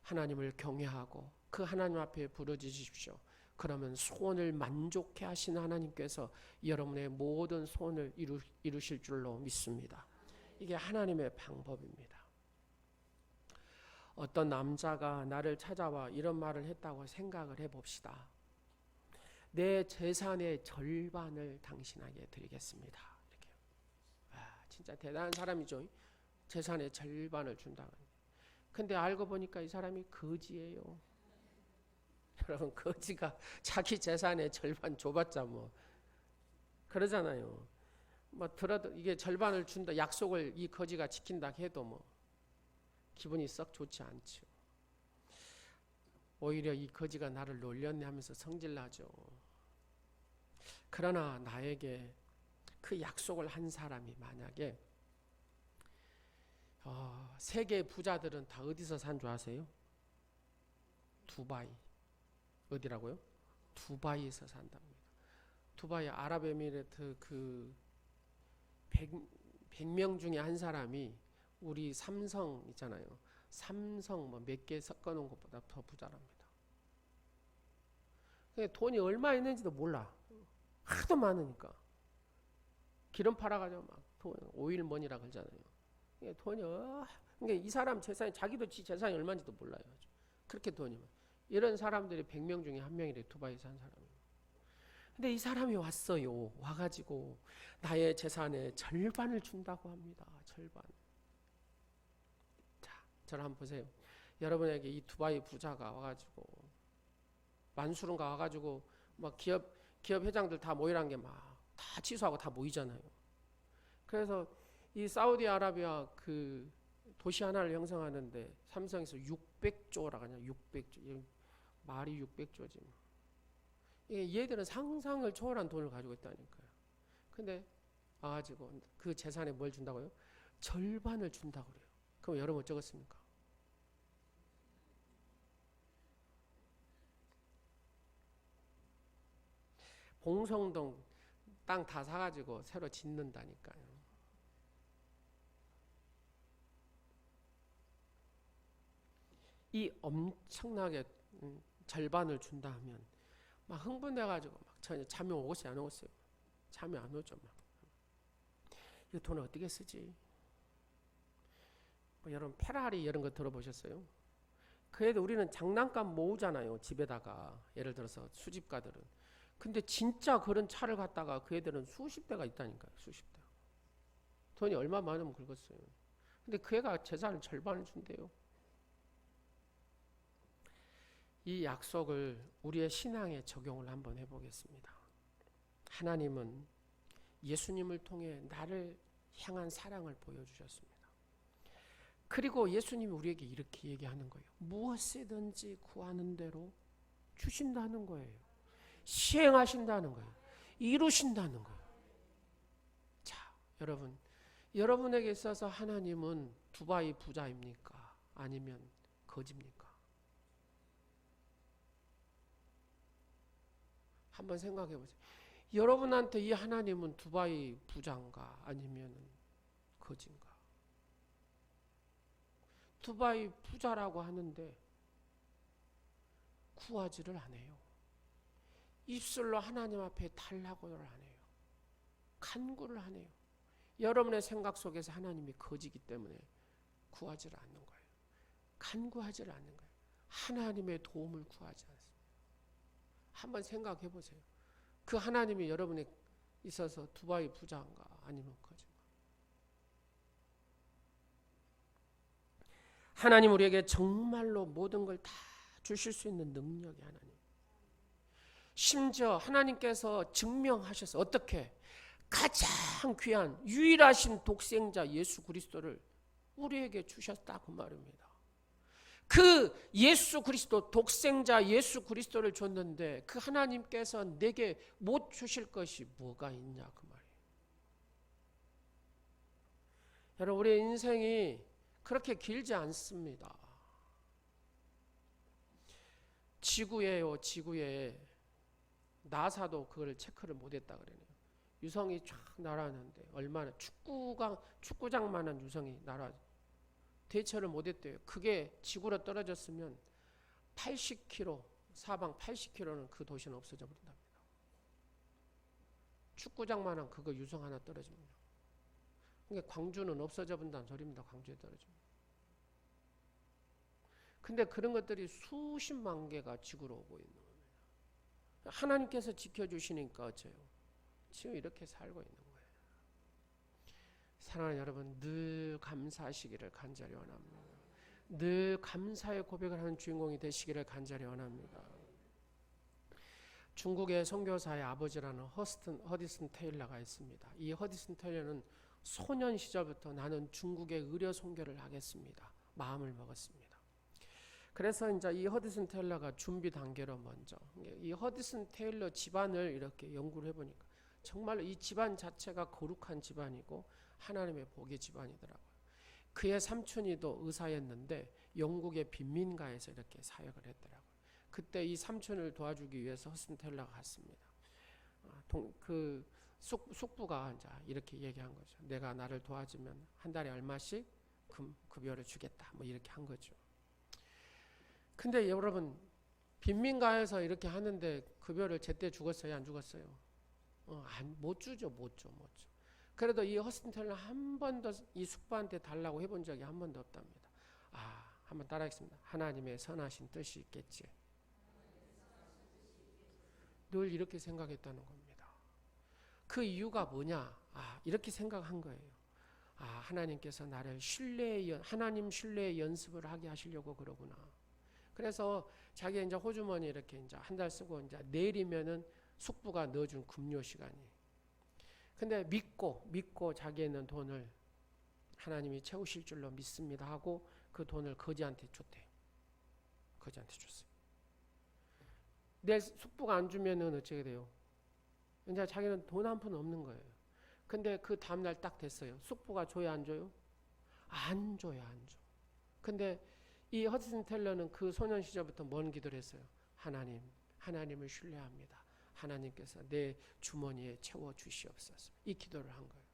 하나님을 경외하고 그 하나님 앞에 부르짖으십시오. 그러면 소원을 만족해 하신 하나님께서 여러분의 모든 소원을 이루실 줄로 믿습니다. 이게 하나님의 방법입니다. 어떤 남자가 나를 찾아와 이런 말을 했다고 생각을 해봅시다. 내 재산의 절반을 당신에게 드리겠습니다. 이렇게. 진짜 대단한 사람이죠. 재산의 절반을 준다고. 근데 알고 보니까 이 사람이 거지예요. 여러분, 거지가 자기 재산의 절반 줘봤자 뭐 그러잖아요. 뭐 들어도 이게 절반을 준다 약속을 이 거지가 지킨다 해도 뭐 기분이 썩 좋지 않죠. 오히려 이 거지가 나를 놀렸네 하면서 성질나죠. 그러나 나에게 그 약속을 한 사람이 만약에 세계 부자들은 다 어디서 산 줄 아세요? 두바이. 어디라고요? 두바이에서 산답니다. 두바이 아랍에미레트 그 100명 중에 한 사람이 우리 삼성 있잖아요. 삼성 뭐 몇 개 섞어놓은 것보다 더 부자랍니다. 돈이 얼마 있는지도 몰라. 하도 많으니까. 기름 팔아가지고 막 오일머니라 그러잖아요. 돈이 그러니까 이 사람 재산이 자기도 지 재산이 얼마인지도 몰라요. 그렇게 돈이 많아요. 이런 사람들이 100명 중에 한 명이래. 두바이 산 사람이. 근데 이 사람이 왔어요. 와가지고 나의 재산의 절반을 준다고 합니다. 절반. 자, 저를 한번 보세요. 여러분에게 이 두바이 부자가 와가지고 만수른가 와가지고 막 기업 회장들 다 모이란 게 막 다 취소하고 다 모이잖아요. 그래서 이 사우디아라비아 그 도시 하나를 형성하는데 삼성에서 600조라고 하냐. 600조. 말이 600조지. 얘들은 상상을 초월한 돈을 가지고 있다니까요. 근데 와가지고 그 재산에 뭘 준다고요? 절반을 준다고 그래요. 그럼 여러분 어쩌겠습니까? 봉성동 땅 다 사가지고 새로 짓는다니까요. 이 엄청나게 절반을 준다 하면 막 흥분해가지고 막 잠이 오겠어요, 안 오겠어요? 잠이 안 오죠. 막. 이 돈을 어떻게 쓰지? 뭐 여러분 페라리 이런 거 들어보셨어요? 그래도 우리는 장난감 모으잖아요, 집에다가. 예를 들어서 수집가들은. 근데 진짜 그런 차를 갖다가 그 애들은 수십 대가 있다니까요. 수십 대. 돈이 얼마 많으면 긁었어요. 근데 그 애가 재산을 절반을 준대요. 이 약속을 우리의 신앙에 적용을 한번 해보겠습니다. 하나님은 예수님을 통해 나를 향한 사랑을 보여주셨습니다. 그리고 예수님이 우리에게 이렇게 얘기하는 거예요. 무엇이든지 구하는 대로 주신다는 거예요. 시행하신다는 거예요. 이루신다는 거예요. 자, 여러분에게 있어서 하나님은 두바이 부자입니까? 아니면 거지입니까? 한번 생각해 보세요. 여러분한테 이 하나님은 두바이 부자인가 아니면 거지인가? 두바이 부자라고 하는데 구하지를 않아요. 입술로 하나님 앞에 달라고를 안 해요. 간구를 안 해요. 여러분의 생각 속에서 하나님이 거지기 때문에 구하지를 않는 거예요. 간구하지를 않는 거예요. 하나님의 도움을 구하지 않습니다. 한번 생각해 보세요. 그 하나님이 여러분에 있어서 두바이 부자인가 아니면 거지인가? 하나님 우리에게 정말로 모든 걸 다 주실 수 있는 능력이 하나님. 심지어 하나님께서 증명하셔서 어떻게 가장 귀한 유일하신 독생자 예수 그리스도를 우리에게 주셨다 그 말입니다. 그 예수 그리스도 독생자 예수 그리스도를 줬는데 그 하나님께서 내게 못 주실 것이 뭐가 있냐 그 말이에요. 여러분 우리의 인생이 그렇게 길지 않습니다. 지구예요. 지구에 나사도 그걸 체크를 못했다 그러네요. 유성이 쫙 날아왔는데 얼마나 축구장만한 유성이 날아 대처를 못했대요. 그게 지구로 떨어졌으면 80km 사방 80km는 그 도시는 없어져 버린답니다. 축구장만한 그거 유성 하나 떨어집니다. 그러니까 광주는 없어져 본다는 소리입니다. 광주에 떨어지면. 근데 그런 것들이 수십만 개가 지구로 오고 있는 겁니다. 하나님께서 지켜주시니까 어째요? 지금 이렇게 살고 있는 거예요. 사랑하는 여러분, 늘 감사하시기를 간절히 원합니다. 늘 감사의 고백을 하는 주인공이 되시기를 간절히 원합니다. 중국의 선교사의 아버지라는 허디슨 테일러가 있습니다. 이 허디슨 테일러는 소년 시절부터 나는 중국의 의료 선교를 하겠습니다. 마음을 먹었습니다. 그래서 이제 이 허디슨 테일러가 준비 단계로 먼저 이 허디슨 테일러 집안을 이렇게 연구를 해보니까 정말 이 집안 자체가 거룩한 집안이고 하나님의 복의 집안이더라고요. 그의 삼촌이도 의사였는데 영국의 빈민가에서 이렇게 사역을 했더라고요. 그때 이 삼촌을 도와주기 위해서 허디슨 테일러가 갔습니다. 그 숙부가 이제 이렇게 얘기한 거죠. 내가 나를 도와주면 한 달에 얼마씩 급여를 주겠다. 뭐 이렇게 한 거죠. 근데 여러분 빈민가에서 이렇게 하는데 급여를 제때 주겠어요? 안 주겠어요? 못 주죠. 못 줘. 그래도 이 허디슨 테일러 한 번도 이 숙부한테 달라고 해본 적이 한 번도 없답니다. 한번 따라하겠습니다. 하나님의 선하신 뜻이 있겠지. 늘 이렇게 생각했다는 겁니다. 그 이유가 뭐냐? 이렇게 생각한 거예요. 하나님께서 나를 하나님 신뢰의 연습을 하게 하시려고 그러구나. 그래서 자기 이제 호주머니 이렇게 이제 한 달 쓰고 이제 내일이면은 숙부가 넣어준 급료 시간이. 근데 믿고 자기에 있는 돈을 하나님이 채우실 줄로 믿습니다 하고 그 돈을 거지한테 줬대요. 거지한테 줬어요. 내일 숙부가 안 주면은 어떻게 돼요? 이제 자기는 돈 한 푼 없는 거예요. 근데 그 다음날 딱 됐어요. 숙부가 줘야 안 줘요? 안 줘요. 근데 이 허디슨 테일러는 그 소년 시절부터 뭔 기도를 했어요? 하나님을 신뢰합니다. 하나님께서 내 주머니에 채워주시옵소서. 이 기도를 한 거예요.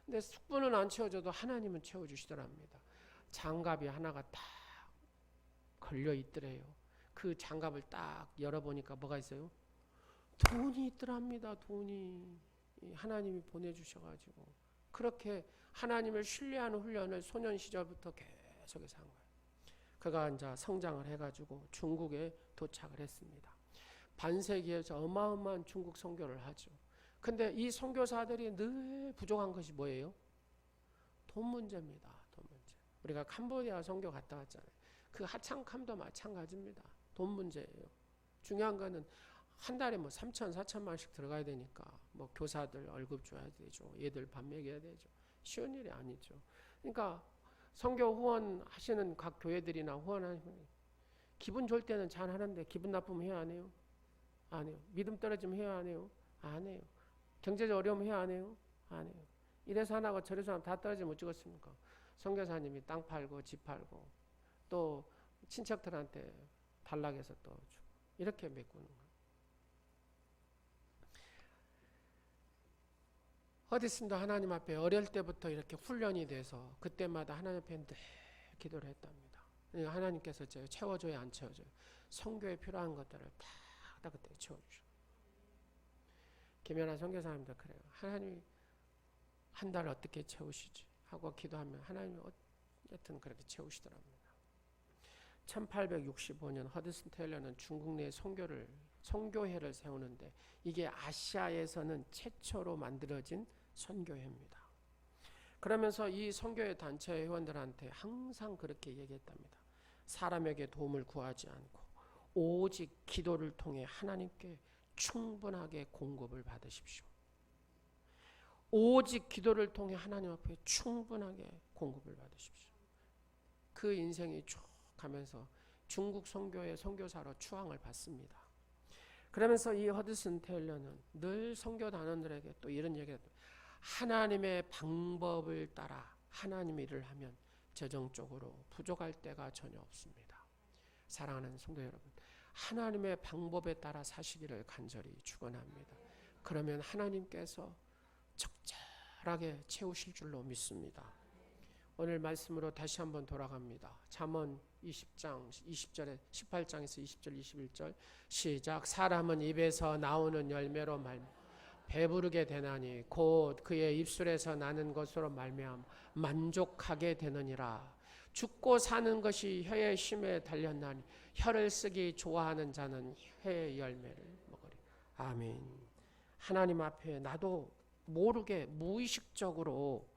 근데 숙부는 안 채워줘도 하나님은 채워주시더랍니다. 장갑이 하나가 딱 걸려 있더래요. 그 장갑을 딱 열어보니까 뭐가 있어요? 돈이 있더랍니다. 돈이. 하나님이 보내주셔가지고 그렇게 하나님을 신뢰하는 훈련을 소년 시절부터 계속해서 한 거예요. 그가 이제 성장을 해가지고 중국에 도착을 했습니다. 반세기에서 어마어마한 중국 선교를 하죠. 근데 이 선교사들이 늘 부족한 것이 뭐예요? 돈 문제입니다. 돈 문제. 우리가 캄보디아 선교 갔다 왔잖아요. 그 하창캄도 마찬가지입니다. 돈 문제예요. 중요한 거는 한 달에 뭐 3천, 4천만씩 들어가야 되니까 뭐 교사들 월급 줘야 되죠. 얘들 밥 먹여야 되죠. 쉬운 일이 아니죠. 그러니까 선교 후원하시는 각 교회들이나 후원하시는 기분 좋을 때는 잘 하는데 기분 나쁘면 해야 안 해요? 안 해요. 믿음 떨어지면 해야 안 해요? 안 해요. 경제적 어려움 해야 안 해요? 안 해요. 이래서 하나고 저래서 하나 다 떨어지면 어쩌겠습니까? 선교사님이 땅 팔고 집 팔고 또 친척들한테 단락해서 또 주고 이렇게 메꾸는 거예요. 허디슨도 하나님 앞에 어릴 때부터 이렇게 훈련이 돼서 그때마다 하나님 앞에 늘 기도를 했답니다. 그러니까 하나님께서 채워줘야 안 채워줘요. 선교에 필요한 것들을 다 그때 채워주셔. 김연아 선교사님도 그래요. 하나님이 한 달 어떻게 채우시지 하고 기도하면 하나님이 여튼 그렇게 채우시더랍니다. 1865년 허디슨 테일러는 중국 내 선교회를 세우는데 이게 아시아에서는 최초로 만들어진 선교회입니다. 그러면서 이 선교회 단체 회원들한테 항상 그렇게 얘기했답니다. 사람에게 도움을 구하지 않고 오직 기도를 통해 하나님께 충분하게 공급을 받으십시오. 오직 기도를 통해 하나님 앞에 충분하게 공급을 받으십시오. 그 인생이 쭉 하면서 중국 선교의 선교사로 추앙을 받습니다. 그러면서 이 허드슨 테일러는 늘 선교 단원들에게 또 이런 얘기를 합니다. 하나님의 방법을 따라 하나님의 일을 하면 재정적으로 부족할 때가 전혀 없습니다. 사랑하는 성도 여러분, 하나님의 방법에 따라 사시기를 간절히 축원합니다. 그러면 하나님께서 적절하게 채우실 줄로 믿습니다. 오늘 말씀으로 다시 한번 돌아갑니다. 잠언 20장 20절에 18장에서 20절 21절 시작. 사람은 입에서 나오는 열매로 배부르게 되나니 곧 그의 입술에서 나는 것으로 말미암아 만족하게 되느니라. 죽고 사는 것이 혀의 힘에 달렸나니 혀를 쓰기 좋아하는 자는 혀의 열매를 먹으리. 아멘. 하나님 앞에 나도 모르게 무의식적으로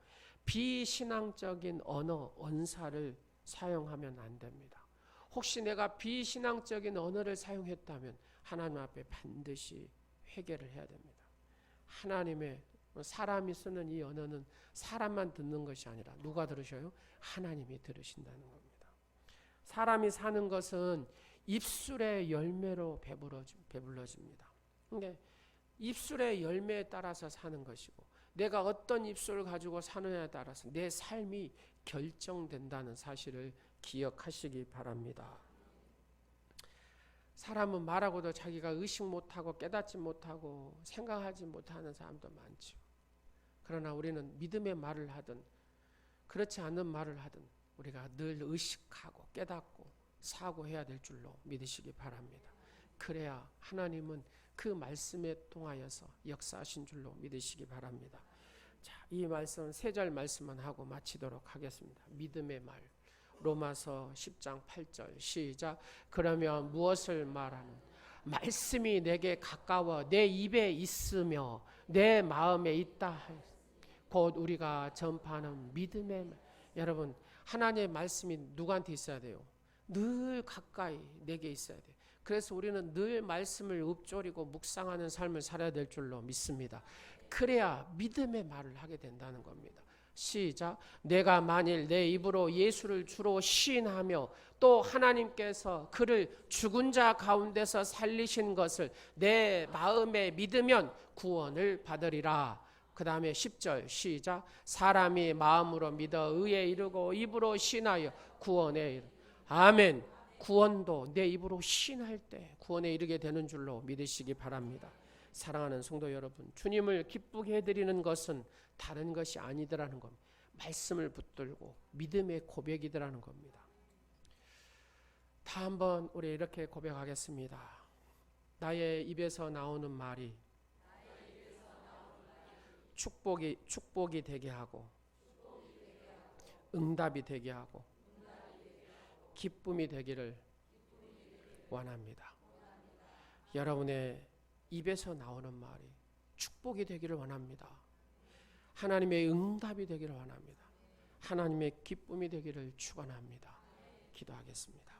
비신앙적인 언어, 언사를 사용하면 안 됩니다. 혹시 내가 비신앙적인 언어를 사용했다면 하나님 앞에 반드시 회개를 해야 됩니다. 하나님의 사람이 쓰는 이 언어는 사람만 듣는 것이 아니라 누가 들으셔요? 하나님이 들으신다는 겁니다. 사람이 사는 것은 입술의 열매로 배불러집니다. 그러니까 입술의 열매에 따라서 사는 것이고 내가 어떤 입술을 가지고 사느냐에 따라서 내 삶이 결정된다는 사실을 기억하시기 바랍니다. 사람은 말하고도 자기가 의식 못하고 깨닫지 못하고 생각하지 못하는 사람도 많죠. 그러나 우리는 믿음의 말을 하든 그렇지 않은 말을 하든 우리가 늘 의식하고 깨닫고 사고해야 될 줄로 믿으시기 바랍니다. 그래야 하나님은 그 말씀에 통하여서 역사하신 줄로 믿으시기 바랍니다. 자, 이 말씀 세 절 말씀만 하고 마치도록 하겠습니다. 믿음의 말. 로마서 10장 8절 시작. 그러면 무엇을 말하는? 말씀이 내게 가까워 내 입에 있으며 내 마음에 있다. 곧 우리가 전파하는 믿음의 말. 여러분, 하나님의 말씀이 누구한테 있어야 돼요? 늘 가까이 내게 있어야 돼요. 그래서 우리는 늘 말씀을 읊조리고 묵상하는 삶을 살아야 될 줄로 믿습니다. 그래야 믿음의 말을 하게 된다는 겁니다. 시작. 내가 만일 내 입으로 예수를 주로 시인하며 또 하나님께서 그를 죽은 자 가운데서 살리신 것을 내 마음에 믿으면 구원을 받으리라. 그 다음에 10절 시작. 사람이 마음으로 믿어 의에 이르고 입으로 신하여 구원에 이르. 아멘. 구원도 내 입으로 신할 때 구원에 이르게 되는 줄로 믿으시기 바랍니다. 사랑하는 성도 여러분, 주님을 기쁘게 해드리는 것은 다른 것이 아니더라는 겁니다. 말씀을 붙들고 믿음의 고백이더라는 겁니다. 다 한번 우리 이렇게 고백하겠습니다. 나의 입에서 나오는 말이 축복이 되게 하고 응답이 되게 하고 기쁨이 되기를 원합니다. 여러분의 입에서 나오는 말이 축복이 되기를 원합니다. 하나님의 응답이 되기를 원합니다. 하나님의 기쁨이 되기를 축원합니다. 기도하겠습니다.